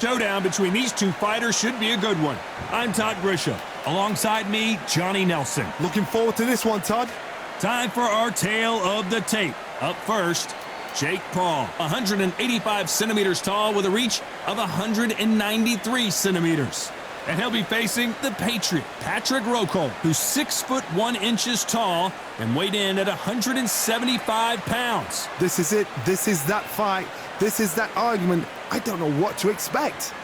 Showdown between these two fighters should be a good one. I'm Todd Grisham. Alongside me, Johnny Nelson. Looking forward to this one, Todd. Time for our tale of the tape. Up first, Jake Paul, 185 centimeters tall with a reach of 193 centimeters. And he'll be facing the Patriot, Patrick Rockhold, who's 6 foot 1 inches tall and weighed in at 175 pounds. This is it. This is that fight. This is that argument. I don't know what to expect.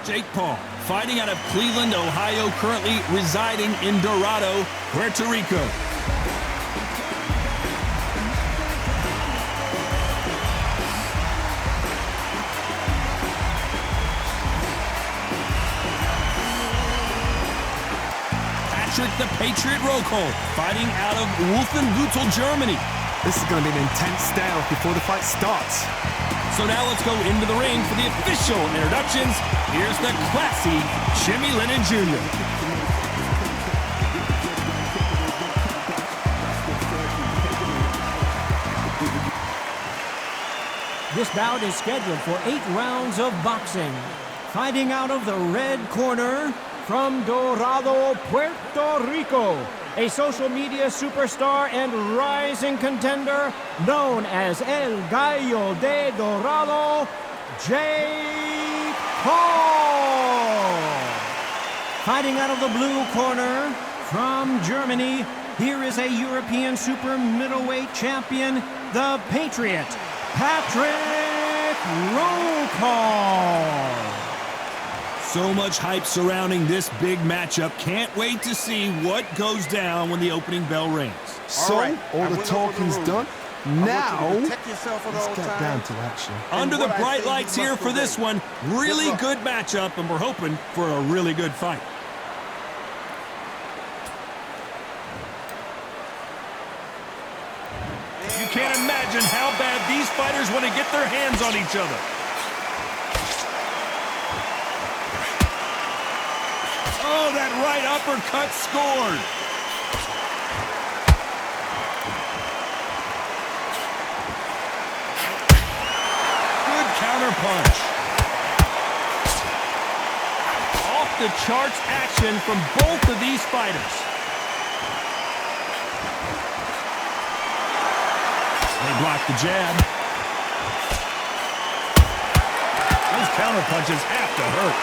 Jake Paul, fighting out of Cleveland, Ohio, currently residing in Dorado, Puerto Rico. Patrick the Patriot Rockhold, fighting out of Wolfenbüttel, Germany. This is going to be an intense stare before the fight starts. So now let's go into the ring for the official introductions. Here's the classy Jimmy Lennon Jr. This bout is scheduled for 8 rounds of boxing. Fighting out of the red corner, from Dorado, Puerto Rico, a social media superstar and rising contender known as El Gallo de Dorado, Jake Paul. Fighting out of the blue corner, from Germany, here is a European super middleweight champion, the Patriot, Patrick Rockhold. So much hype surrounding this big matchup. Can't wait to see what goes down when the opening bell rings. So, all the talking's done. Now, let's get down to action. Under the bright lights here for this one. Really good matchup, and we're hoping for a really good fight. You can't imagine how bad these fighters want to get their hands on each other. Oh, that right uppercut scored. Good counter punch. Off the charts action from both of these fighters. They block the jab. Those counter punches have to hurt.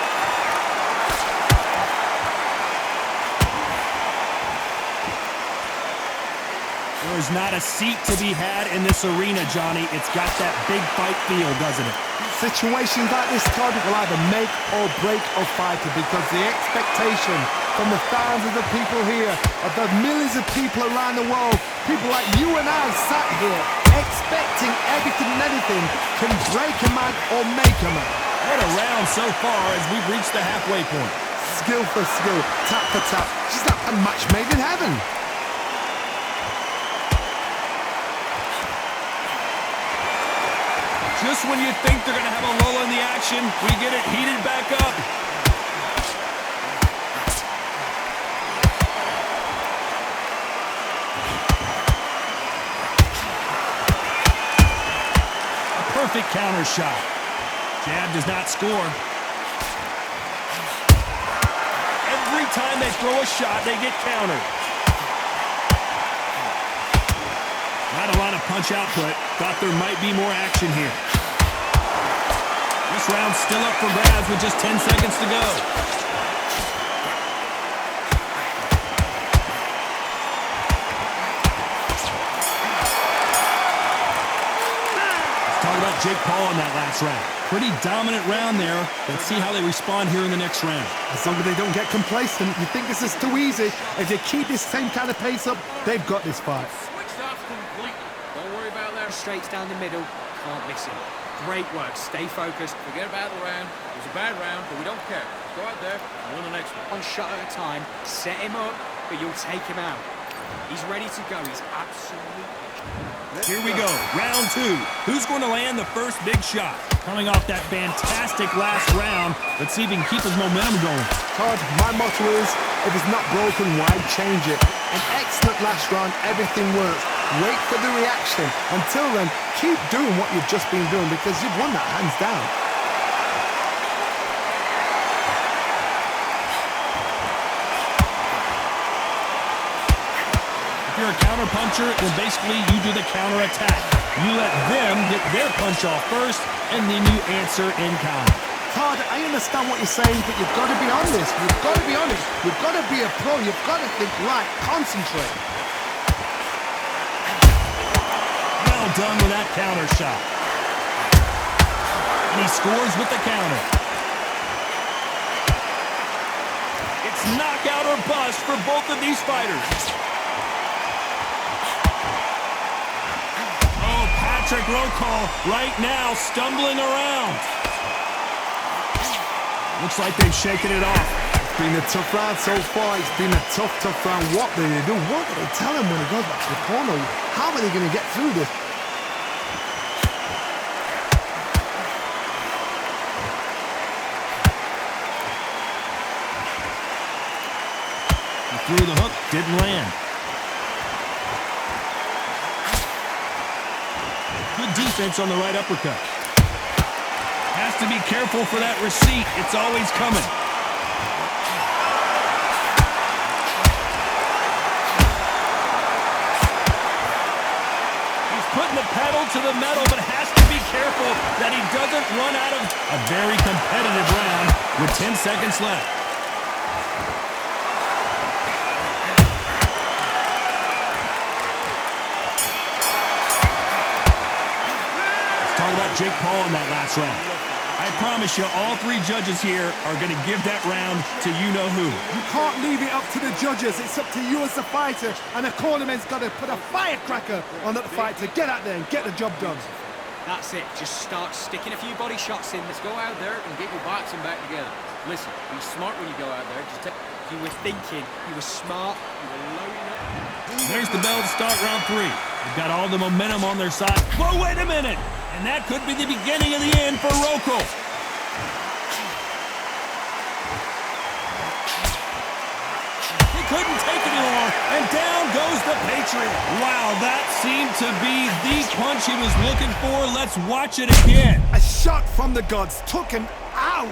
There's not a seat to be had in this arena, Johnny. It's got that big fight feel, doesn't it? Situations like this, Todd, will either make or break a fighter, because the expectation from the thousands of the people here, of the millions of people around the world, people like you and I sat here expecting everything and anything, can break a man or make a man. What a round so far as we've reached the halfway point. Skill for skill, tap for tap. Just like a match made in heaven. Just when you think they're going to have a lull in the action, we get it heated back up. A perfect counter shot. Jab does not score. Every time they throw a shot, they get countered. Not a lot of punch output. Thought there might be more action here. This round's still up for grabs with just 10 seconds to go. Let's talk about Jake Paul in that last round. Pretty dominant round there. Let's see how they respond here in the next round. As long as they don't get complacent, you think this is too easy. If they keep this same kind of pace up, they've got this fight. Don't worry about that. Straights down the middle. Can't miss him. Great work. Stay focused. Forget about the round. It was a bad round, but we don't care. Go out there and win the next one. One shot at a time. Set him up, but you'll take him out. He's ready to go. He's absolutely... Here we go. Round 2. Who's going to land the first big shot? Coming off that fantastic last round, let's see if he can keep his momentum going. Todd, my motto is, if it's not broken, why change it? An excellent last round, everything works. Wait for the reaction. Until then, keep doing what you've just been doing because you've won that hands down. If you're a counter puncher, then basically you do the counter attack. You let them get their punch off first, and then you answer in kind. Todd, I understand what you're saying, but you've got to be honest. You've got to be honest. You've got to be a pro. You've got to think right. Concentrate. Well done with that counter shot. And he scores with the counter. It's knockout or bust for both of these fighters. Patrick Rokal right now stumbling around. Looks like they've shaken it off. It's been a tough round so far. It's been a tough round. What do they do? What do they tell him when he goes back to the corner? How are they going to get through this? He threw the hook, didn't land. Good defense on the right uppercut. Has to be careful for that receipt. It's always coming. He's putting the pedal to the metal, but has to be careful that he doesn't run out of a very competitive round with 10 seconds left. Jake Paul in that last round. I promise you, all three judges here are going to give that round to you-know-who. You can't leave it up to the judges. It's up to you as the fighter, and the cornerman's got to put a firecracker on that fight to get out there and get the job done. That's it. Just start sticking a few body shots in. Let's go out there and get your boxing back together. Listen, be smart when you go out there. You were thinking, you were smart, you were loading up. There's the bell to start round 3. They've got all the momentum on their side. Whoa, wait a minute! And that could be the beginning of the end for Rokal. He couldn't take it anymore, and down goes the Patriot. Wow, that seemed to be the punch he was looking for. Let's watch it again. A shot from the gods took him out.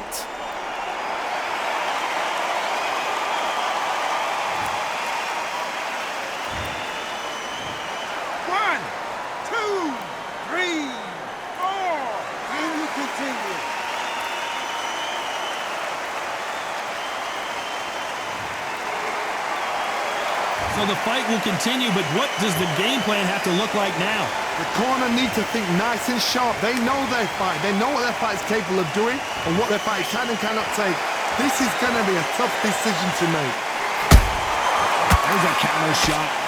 So the fight will continue, but what does the game plan have to look like now? The corner need to think nice and sharp. They know their fight. They know what their fight is capable of doing and what their fight can and cannot take. This is going to be a tough decision to make. There's a counter shot.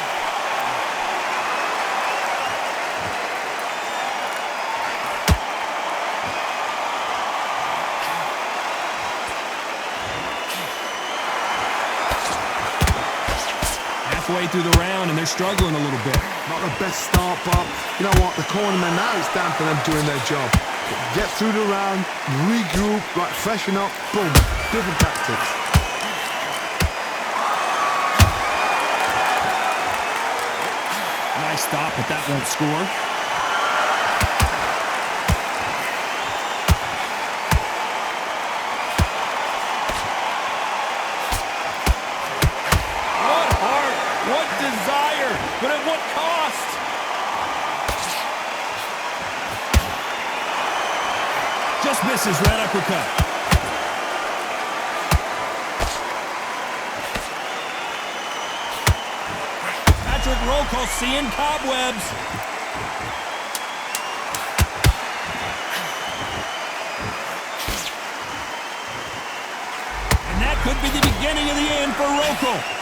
Halfway through the round, and they're struggling a little bit. Not the best start, but you know what? The cornerman now, it's down to them doing their job. Get through the round, regroup, right, freshen up, boom, different tactics. Nice stop, but that won't score. But at what cost? Just misses right uppercut. Patrick Rokal seeing cobwebs. And that could be the beginning of the end for Rokal.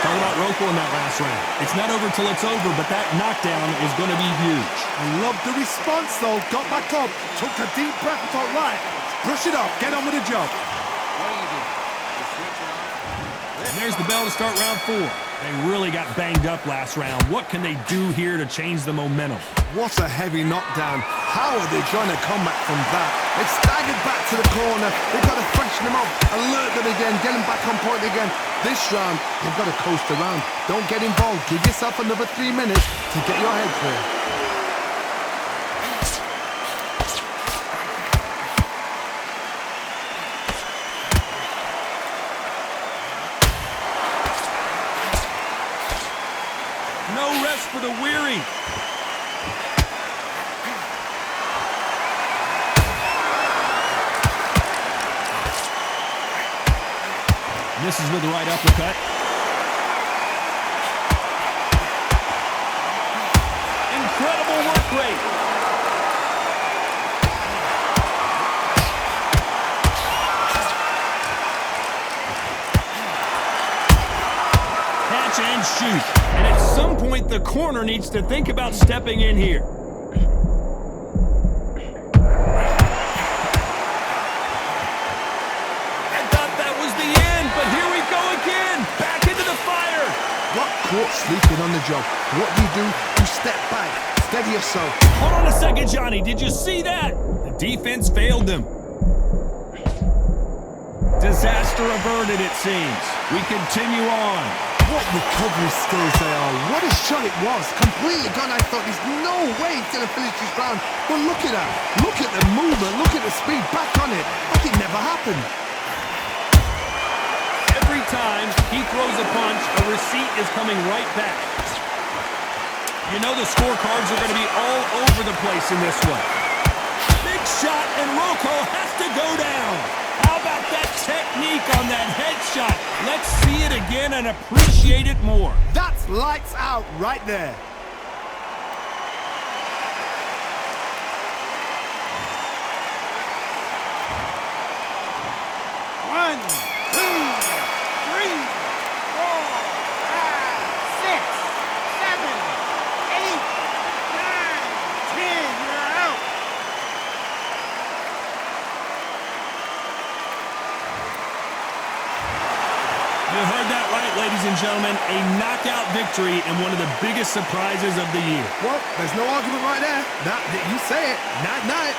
Talk about Rokal in that last round. It's not over till it's over, but that knockdown is going to be huge. I love the response, though. Got back up, took a deep breath and thought, right, brush it off, get on with the job. What do you do? You switch it on? And there's the bell to start round 4. They really got banged up last round. What can they do here to change the momentum? What a heavy knockdown. How are they going to come back from that? They've staggered back to the corner. They've got to freshen them up, alert them again, get them back on point again. This round, they've got to coast around. Don't get involved. Give yourself another 3 minutes to get your head clear. No rest for the weary. Misses with the right uppercut. Incredible work rate. Catch and shoot. And at some point, the corner needs to think about stepping in here. Caught sleeping on the job. What do? You step back. Steady yourself. Hold on a second, Johnny. Did you see that? The defense failed them. Disaster averted, it seems. We continue on. What recovery skills they are. What a shot it was. Completely gone. I thought there's no way he's going to finish this round. But look at that. Look at the movement. Look at the speed. Back on it. Like it never happened. Every time he throws a punch, a receipt is coming right back. You know the scorecards are going to be all over the place in this one. Big shot, and Rocco has to go down. How about that technique on that headshot? Let's see it again and appreciate it more. That's lights out right there. You heard that right, ladies and gentlemen. A knockout victory and one of the biggest surprises of the year. Well, there's no argument right there. You say it. Night-night.